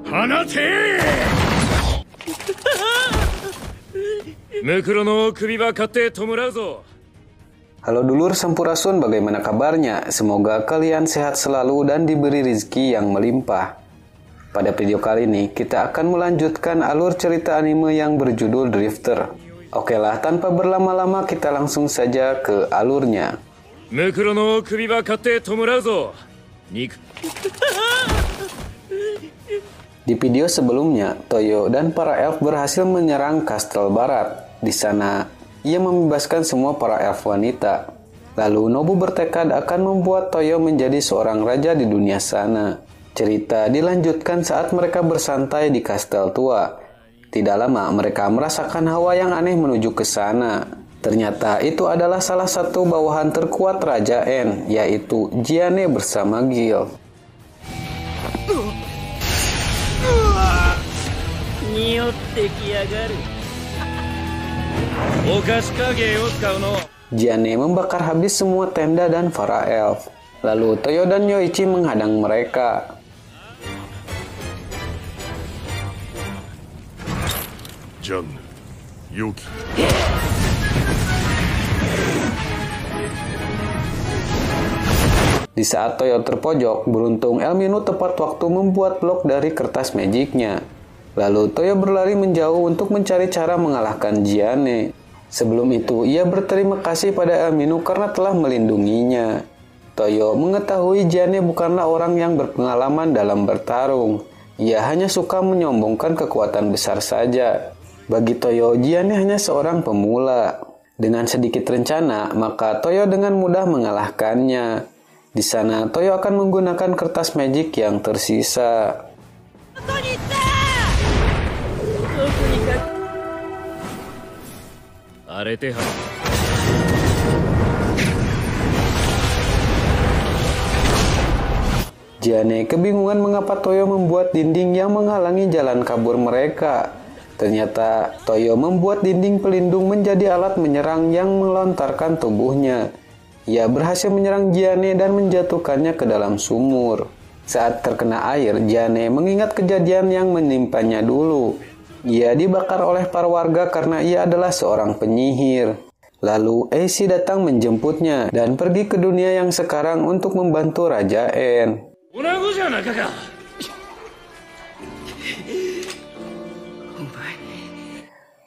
Hanate! Mukuro no kubi wa katte tomurau zo. Halo dulur Sampurasun, bagaimana kabarnya? Semoga kalian sehat selalu dan diberi rezeki yang melimpah. Pada video kali ini, kita akan melanjutkan alur cerita anime yang berjudul Drifter. Oke lah, tanpa berlama-lama kita langsung saja ke alurnya. Mukuro no kubi wa katte tomurau zo. Di video sebelumnya, Toyo dan para elf berhasil menyerang Kastel Barat. Di sana, ia membebaskan semua para elf wanita. Lalu Nobu bertekad akan membuat Toyo menjadi seorang raja di dunia sana. Cerita dilanjutkan saat mereka bersantai di kastel tua. Tidak lama mereka merasakan hawa yang aneh menuju ke sana. Ternyata itu adalah salah satu bawahan terkuat Raja N, yaitu Gianne bersama Gil. Gianne membakar habis semua tenda dan para elf. Lalu Toyo dan Yoichi menghadang mereka. Di saat Toyo terpojok, beruntung Elminu tepat waktu membuat blok dari kertas magicnya. Lalu Toyo berlari menjauh untuk mencari cara mengalahkan Gianne. Sebelum itu, ia berterima kasih pada Elminu karena telah melindunginya. Toyo mengetahui Gianne bukanlah orang yang berpengalaman dalam bertarung. Ia hanya suka menyombongkan kekuatan besar saja. Bagi Toyo, Gianne hanya seorang pemula. Dengan sedikit rencana, maka Toyo dengan mudah mengalahkannya. Di sana, Toyo akan menggunakan kertas magic yang tersisa. Gianne kebingungan mengapa Toyo membuat dinding yang menghalangi jalan kabur mereka. Ternyata Toyo membuat dinding pelindung menjadi alat menyerang yang melontarkan tubuhnya. Ia berhasil menyerang Gianne dan menjatuhkannya ke dalam sumur. Saat terkena air, Gianne mengingat kejadian yang menimpanya dulu. Ia dibakar oleh para warga karena ia adalah seorang penyihir. Lalu Eishi datang menjemputnya dan pergi ke dunia yang sekarang untuk membantu Raja N.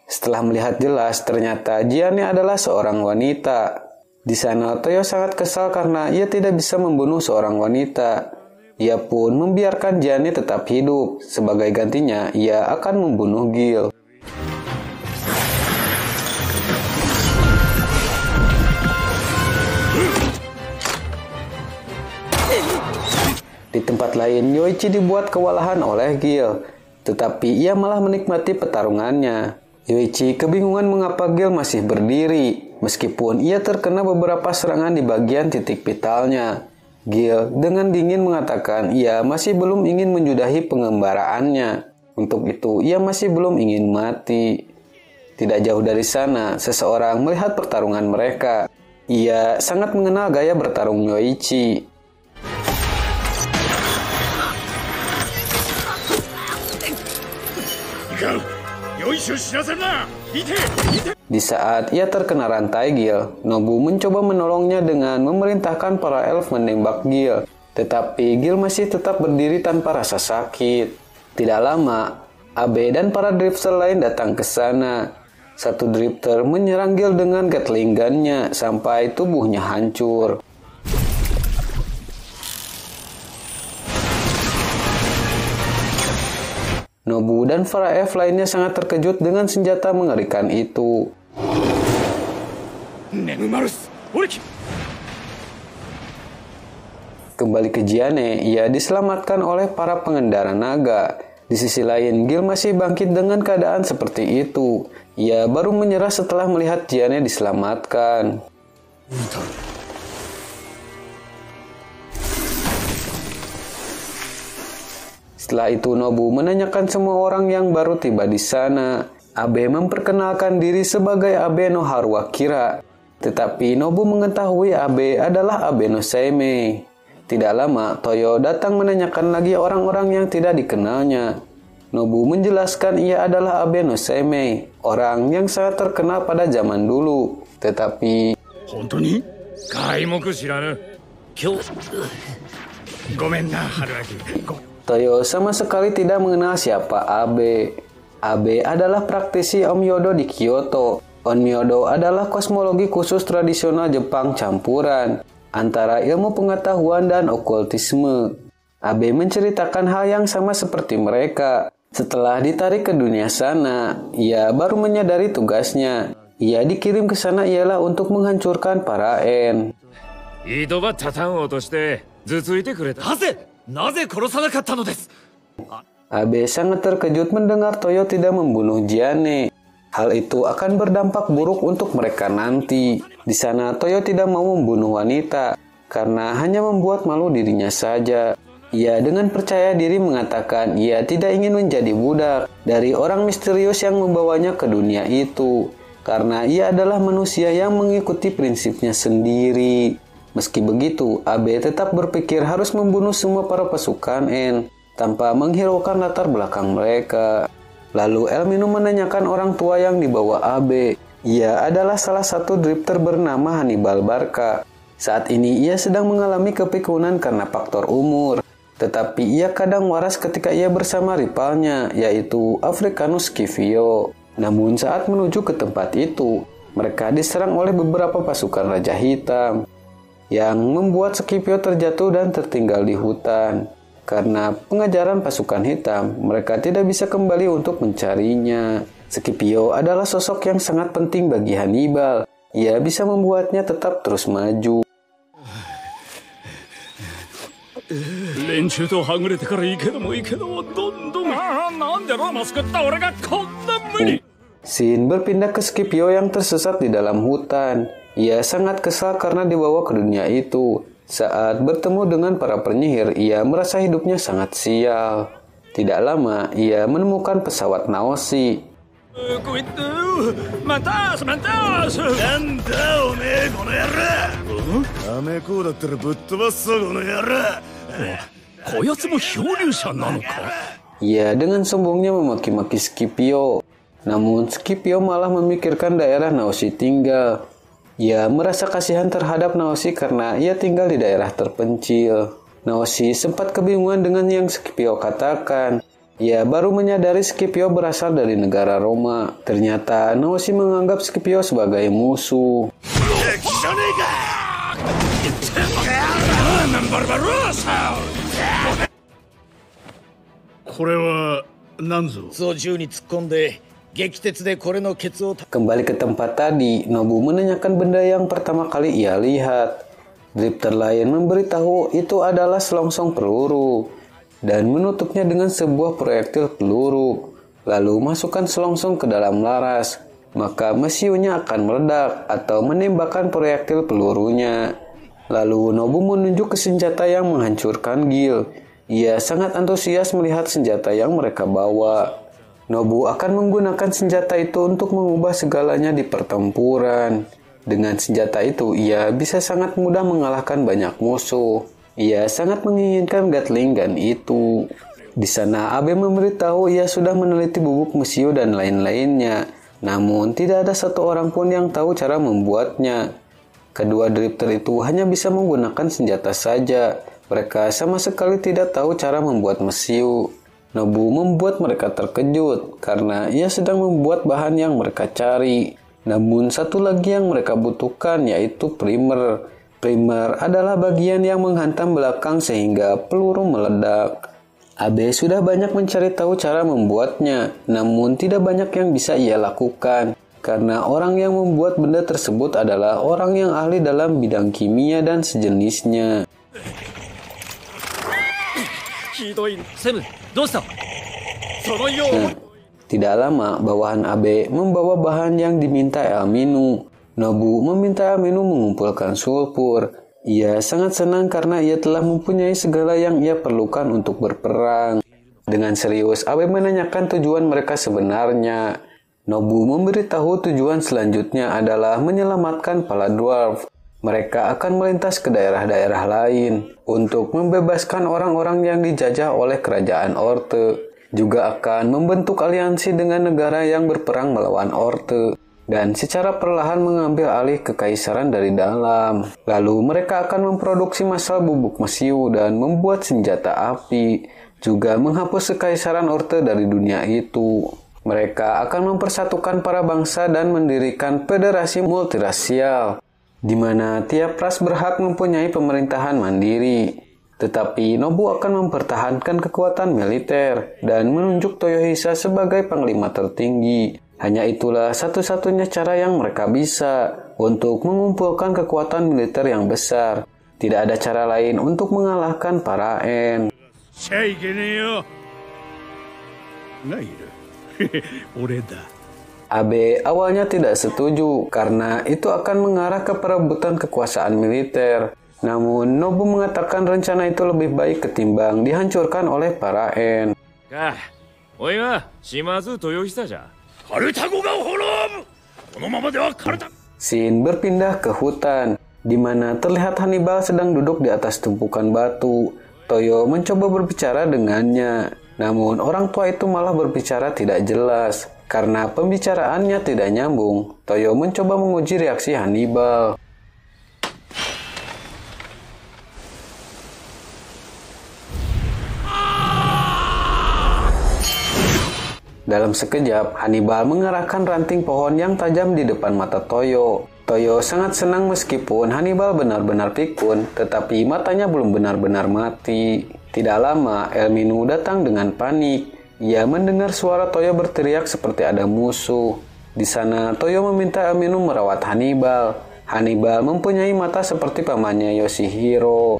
Setelah melihat jelas, ternyata Gianne adalah seorang wanita. Di sana Toyo sangat kesal karena ia tidak bisa membunuh seorang wanita. Ia pun membiarkan Gianne tetap hidup. Sebagai gantinya, ia akan membunuh Gil. Di tempat lain, Yoichi dibuat kewalahan oleh Gil. Tetapi ia malah menikmati pertarungannya. Yoichi kebingungan mengapa Gil masih berdiri, meskipun ia terkena beberapa serangan di bagian titik vitalnya. Gil dengan dingin mengatakan ia masih belum ingin menyudahi pengembaraannya. Untuk itu, ia masih belum ingin mati. Tidak jauh dari sana, seseorang melihat pertarungan mereka. Ia sangat mengenal gaya bertarung Yoichi. Di saat ia terkena rantai Gil, Nobu mencoba menolongnya dengan memerintahkan para elf menembak Gil. Tetapi Gil masih tetap berdiri tanpa rasa sakit. Tidak lama, Abe dan para drifter lain datang ke sana. Satu drifter menyerang Gil dengan gatling gun-nya sampai tubuhnya hancur. Nobu dan para elf lainnya sangat terkejut dengan senjata mengerikan itu. Kembali ke Gianne, ia diselamatkan oleh para pengendara naga. Di sisi lain, Gil masih bangkit dengan keadaan seperti itu. Ia baru menyerah setelah melihat Gianne diselamatkan. Setelah itu Nobu menanyakan semua orang yang baru tiba di sana. Abe memperkenalkan diri sebagai Abe no Haruakira. Tetapi Nobu mengetahui Abe adalah Abe no Seimei. Tidak lama, Toyo datang menanyakan lagi orang-orang yang tidak dikenalnya. Nobu menjelaskan ia adalah Abe no Seimei, orang yang sangat terkenal pada zaman dulu. Tetapi 本当に皆目知らぬ。今日ごめんな春秋。 Toyo sama sekali tidak mengenal siapa Abe. Abe adalah praktisi Onmyodo di Kyoto. Onmyodo adalah kosmologi khusus tradisional Jepang campuran antara ilmu pengetahuan dan okultisme. Abe menceritakan hal yang sama seperti mereka. Setelah ditarik ke dunia sana, ia baru menyadari tugasnya. Ia dikirim ke sana ialah untuk menghancurkan para En. 糸ば立たん落として頭ついてくれた。なぜ殺さなかったのです。 Abe sangat terkejut mendengar Toyo tidak membunuh Jiane. Hal itu akan berdampak buruk untuk mereka nanti. Di sana Toyo tidak mau membunuh wanita karena hanya membuat malu dirinya saja. Ia dengan percaya diri mengatakan ia tidak ingin menjadi budak dari orang misterius yang membawanya ke dunia itu. Karena ia adalah manusia yang mengikuti prinsipnya sendiri. Meski begitu, Abe tetap berpikir harus membunuh semua para pasukan En tanpa menghiraukan latar belakang mereka. Lalu Elminu menanyakan orang tua yang dibawa Abe. Ia adalah salah satu drifter bernama Hannibal Barca. Saat ini ia sedang mengalami kepikunan karena faktor umur. Tetapi ia kadang waras ketika ia bersama rivalnya, yaitu Africanus Scipio. Namun saat menuju ke tempat itu, mereka diserang oleh beberapa pasukan Raja Hitam, yang membuat Scipio terjatuh dan tertinggal di hutan. Karena pengejaran pasukan hitam, mereka tidak bisa kembali untuk mencarinya. Scipio adalah sosok yang sangat penting bagi Hannibal. Ia bisa membuatnya tetap terus maju. 連中とはぐれてからいいけどもいいけどもどんどんなんでローマ救った俺がこんな無理。 Shin berpindah ke Scipio yang tersesat di dalam hutan. Ia sangat kesal karena dibawa ke dunia itu. Saat bertemu dengan para penyihir, ia merasa hidupnya sangat sial. Tidak lama, ia menemukan pesawat Naoshi. またすなんだおめえこの野郎。アメコだったらぶっ飛ばすぞこの野郎。こやつも漂流者なのか。 Ia dengan sombongnya memaki-maki Scipio. Namun Scipio malah memikirkan daerah Naoshi tinggal. Ia merasa kasihan terhadap Naoshi karena ia tinggal di daerah terpencil. Naoshi sempat kebingungan dengan yang Scipio katakan. Ia baru menyadari Scipio berasal dari negara Roma. Ternyata Naoshi menganggap Scipio sebagai musuh. これは何ぞ。 を銃に突っ込んで撃鉄でこれのケツを Kembali ke tempat tadi, Nobu menanyakan benda yang pertama kali ia lihat. Drifter lain memberitahu itu adalah selongsong peluru dan menutupnya dengan sebuah proyektil peluru. Lalu masukkan selongsong ke dalam laras, maka mesiunya akan meledak atau menembakkan proyektil pelurunya. Lalu Nobu menunjuk ke senjata yang menghancurkan Gil. Ia sangat antusias melihat senjata yang mereka bawa. Nobu akan menggunakan senjata itu untuk mengubah segalanya di pertempuran. Dengan senjata itu, ia bisa sangat mudah mengalahkan banyak musuh. Ia sangat menginginkan Gatling gun itu. Di sana, Abe memberitahu ia sudah meneliti bubuk mesiu dan lain-lainnya. Namun, tidak ada satu orang pun yang tahu cara membuatnya. Kedua drifter itu hanya bisa menggunakan senjata saja. Mereka sama sekali tidak tahu cara membuat mesiu. Nobu membuat mereka terkejut karena ia sedang membuat bahan yang mereka cari. Namun satu lagi yang mereka butuhkan yaitu primer. Primer adalah bagian yang menghantam belakang sehingga peluru meledak. Abe sudah banyak mencari tahu cara membuatnya, namun tidak banyak yang bisa ia lakukan. Karena orang yang membuat benda tersebut adalah orang yang ahli dalam bidang kimia dan sejenisnya. ひどい。セブンどうした。そのよう。 Tidak lama, bawahan Abe membawa bahan yang diminta Elminu. Nobu meminta Elminu mengumpulkan sulfur. Ia sangat senang karena ia telah mempunyai segala yang ia perlukan untuk berperang. Dengan serius, Abe menanyakan tujuan mereka sebenarnya. Nobu memberitahu tujuan selanjutnya adalah menyelamatkan para dwarf. Mereka akan melintas ke daerah-daerah lain untuk membebaskan orang-orang yang dijajah oleh kerajaan Orte. juga akan membentuk aliansi dengan negara yang berperang melawan Orte dan secara perlahan mengambil alih kekaisaran dari dalam. Lalu mereka akan memproduksi massal bubuk mesiu dan membuat senjata api, juga menghapus kekaisaran Orte dari dunia itu. Mereka akan mempersatukan para bangsa dan mendirikan federasi multirasial, di mana tiap ras berhak mempunyai pemerintahan mandiri. Tetapi Nobu akan mempertahankan kekuatan militer dan menunjuk Toyohisa sebagai panglima tertinggi. Hanya itulah satu-satunya cara yang mereka bisa untuk mengumpulkan kekuatan militer yang besar. Tidak ada cara lain untuk mengalahkan para En. Abe awalnya tidak setuju karena itu akan mengarah ke perebutan kekuasaan militer. Namun, Nobu mengatakan rencana itu lebih baik ketimbang dihancurkan oleh para En. Shin berpindah ke hutan, di mana terlihat Hannibal sedang duduk di atas tumpukan batu. Toyo mencoba berbicara dengannya, namun orang tua itu malah berbicara tidak jelas. Karena pembicaraannya tidak nyambung, Toyo mencoba menguji reaksi Hannibal. Dalam sekejap, Hannibal mengarahkan ranting pohon yang tajam di depan mata Toyo. Toyo sangat senang meskipun Hannibal benar-benar pikun, tetapi matanya belum benar-benar mati. Tidak lama, Elminu datang dengan panik. Ia mendengar suara Toyo berteriak seperti ada musuh. Di sana, Toyo meminta Elminu merawat Hannibal. Hannibal mempunyai mata seperti pamannya Yoshihiro.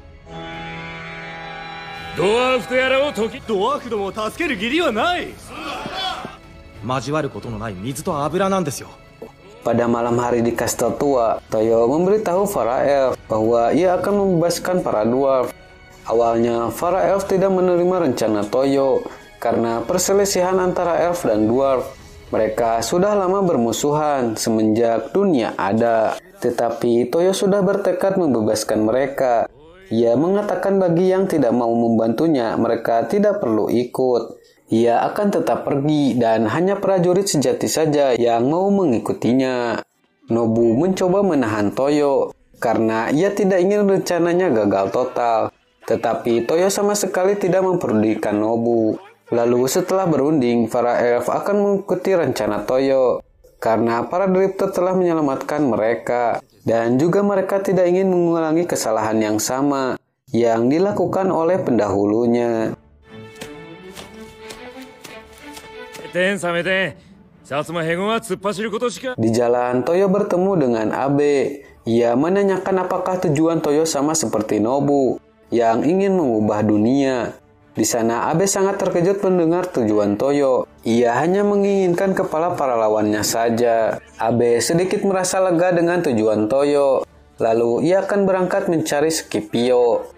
ドワーフとやらを解きドワーフどもを助ける義理はない。交わることのない水と油なんですよ。 Pada malam hari di kastel tua, Toyo memberitahu para elf bahwa ia akan membebaskan para dwarf. Awalnya, para elf tidak menerima rencana Toyo karena perselisihan antara elf dan dwarf. Mereka sudah lama bermusuhan semenjak dunia ada. Tetapi Toyo sudah bertekad membebaskan mereka. Ia mengatakan bagi yang tidak mau membantunya, mereka tidak perlu ikut. Ia akan tetap pergi dan hanya prajurit sejati saja yang mau mengikutinya. Nobu mencoba menahan Toyo karena ia tidak ingin rencananya gagal total. Tetapi Toyo sama sekali tidak mempedulikan Nobu. Lalu setelah berunding, para elf akan mengikuti rencana Toyo karena para drifter telah menyelamatkan mereka. Dan juga mereka tidak ingin mengulangi kesalahan yang sama yang dilakukan oleh pendahulunya. Di jalan, Toyo bertemu dengan Abe. Ia menanyakan apakah tujuan Toyo sama seperti Nobu yang ingin mengubah dunia. Di sana, Abe sangat terkejut mendengar tujuan Toyo. Ia hanya menginginkan kepala para lawannya saja. Abe sedikit merasa lega dengan tujuan Toyo. Lalu, ia akan berangkat mencari Scipio.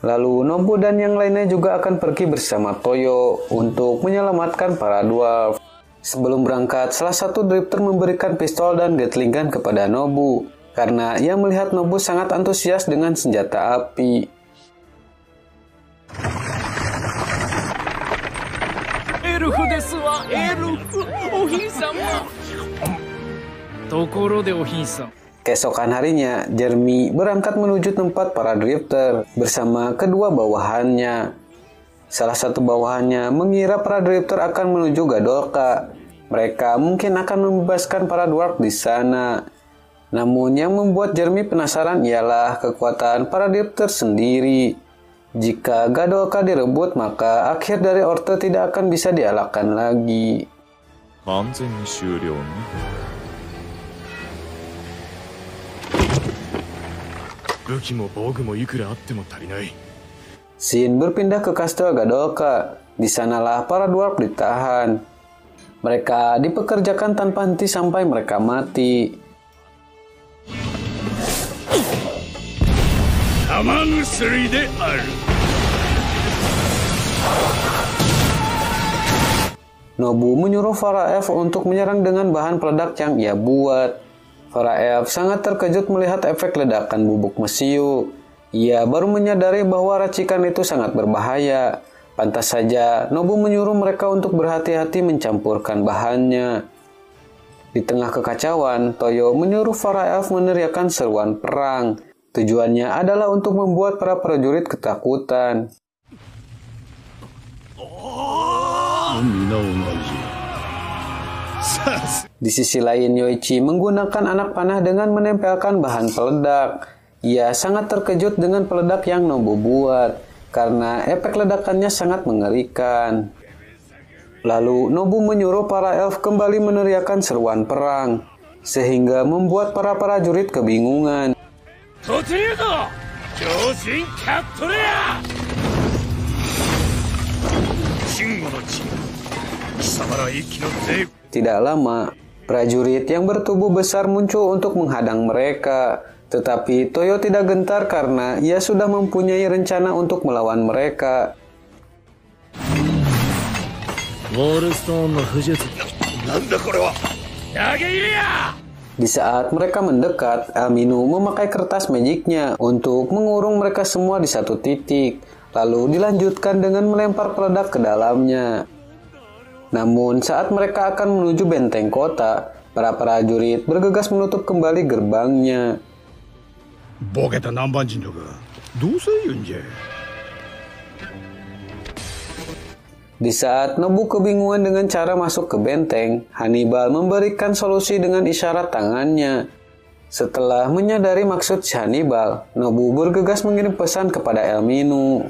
Lalu Nobu dan yang lainnya juga akan pergi bersama Toyo untuk menyelamatkan para dwarf. Sebelum berangkat, salah satu drifter memberikan pistol dan gatling gun kepada Nobu karena ia melihat Nobu sangat antusias dengan senjata api. Keesokan harinya, Jeremy berangkat menuju tempat para drifter bersama kedua bawahannya. Salah satu bawahannya mengira para drifter akan menuju Gadolka. Mereka mungkin akan membebaskan para dwarf di sana. Namun yang membuat Jeremy penasaran ialah kekuatan para drifter sendiri. Jika Gadolka direbut, maka akhir dari Orte tidak akan bisa dielakkan lagi. Shin berpindah ke kastel Gadolka. Di sanalah para dwarf ditahan. Mereka dipekerjakan tanpa henti sampai mereka mati. Nobu menyuruh para elf untuk menyerang dengan bahan peledak yang ia buat. Para elf sangat terkejut melihat efek ledakan bubuk mesiu. Ia baru menyadari bahwa racikan itu sangat berbahaya. Pantas saja Nobu menyuruh mereka untuk berhati-hati mencampurkan bahannya. Di tengah kekacauan, Toyo menyuruh para elf meneriakkan seruan perang. Tujuannya adalah untuk membuat para prajurit ketakutan. Di sisi lain, Yoichi menggunakan anak panah dengan menempelkan bahan peledak. Ia sangat terkejut dengan peledak yang Nobu buat, karena efek ledakannya sangat mengerikan. Lalu Nobu menyuruh para elf kembali meneriakkan seruan perang, sehingga membuat para prajurit kebingungan. Tidak lama, prajurit yang bertubuh besar muncul untuk menghadang mereka. Tetapi Toyo tidak gentar karena ia sudah mempunyai rencana untuk melawan mereka. Di saat mereka mendekat, Elminu memakai kertas magicnya untuk mengurung mereka semua di satu titik. Lalu dilanjutkan dengan melempar peledak ke dalamnya. Namun saat mereka akan menuju benteng kota, para prajurit bergegas menutup kembali gerbangnya. Di saat Nobu kebingungan dengan cara masuk ke benteng, Hannibal memberikan solusi dengan isyarat tangannya. Setelah menyadari maksud si Hannibal, Nobu bergegas mengirim pesan kepada Elminu.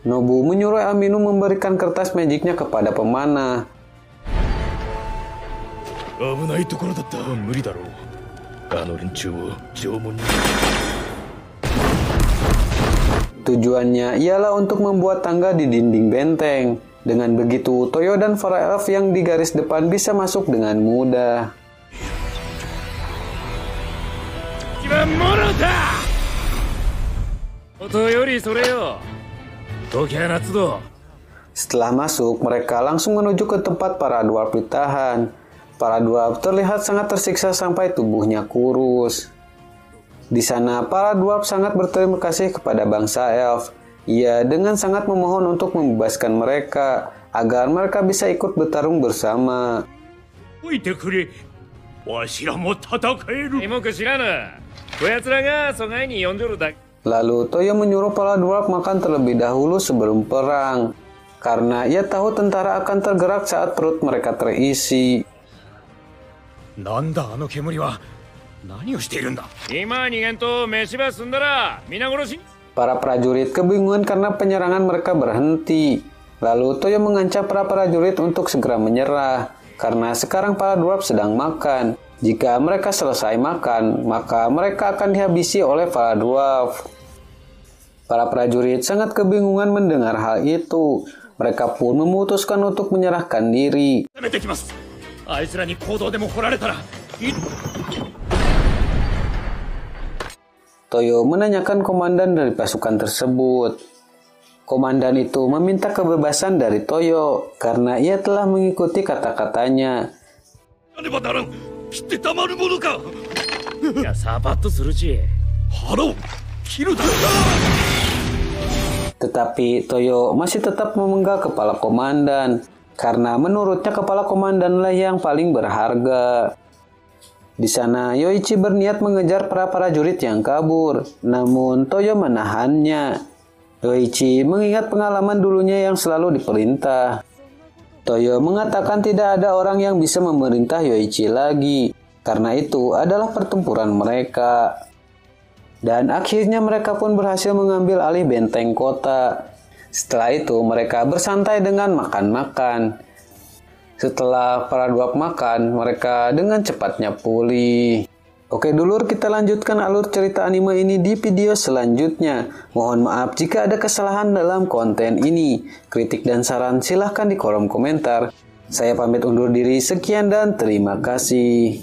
Nobu menyuruh Elminu memberikan kertas magicnya kepada pemanah. Tujuannya ialah untuk membuat tangga di dinding benteng. Dengan begitu, Toyo dan para elf yang di garis depan bisa masuk dengan mudah. Setelah masuk, mereka langsung menuju ke tempat para dwarf ditahan. Para dwarf terlihat sangat tersiksa sampai tubuhnya kurus. Di sana, para dwarf sangat berterima kasih kepada bangsa elf. Ia dengan sangat memohon untuk membebaskan mereka, agar mereka bisa ikut bertarung bersama. Lalu Toyo menyuruh para dwarf makan terlebih dahulu sebelum perang, karena ia tahu tentara akan tergerak saat perut mereka terisi. Para prajurit kebingungan karena penyerangan mereka berhenti. Lalu Toyo mengancam para prajurit untuk segera menyerah, karena sekarang para dwarf sedang makan. Jika mereka selesai makan, maka mereka akan dihabisi oleh para dwarf. Para prajurit sangat kebingungan mendengar hal itu. Mereka pun memutuskan untuk menyerahkan diri. Toyo menanyakan komandan dari pasukan tersebut. Komandan itu meminta kebebasan dari Toyo karena ia telah mengikuti kata-katanya. Tetapi Toyo masih tetap memenggal kepala komandan, karena menurutnya kepala komandanlah yang paling berharga. Di sana, Yoichi berniat mengejar para prajurit yang kabur, namun Toyo menahannya. Yoichi mengingat pengalaman dulunya yang selalu diperintah. Toyo mengatakan tidak ada orang yang bisa memerintah Yoichi lagi, karena itu adalah pertempuran mereka. Dan akhirnya mereka pun berhasil mengambil alih benteng kota. Setelah itu mereka bersantai dengan makan-makan. Setelah para dwarf makan, mereka dengan cepatnya pulih. Oke dulur, kita lanjutkan alur cerita anime ini di video selanjutnya. Mohon maaf jika ada kesalahan dalam konten ini. Kritik dan saran silahkan di kolom komentar. Saya pamit undur diri, sekian dan terima kasih.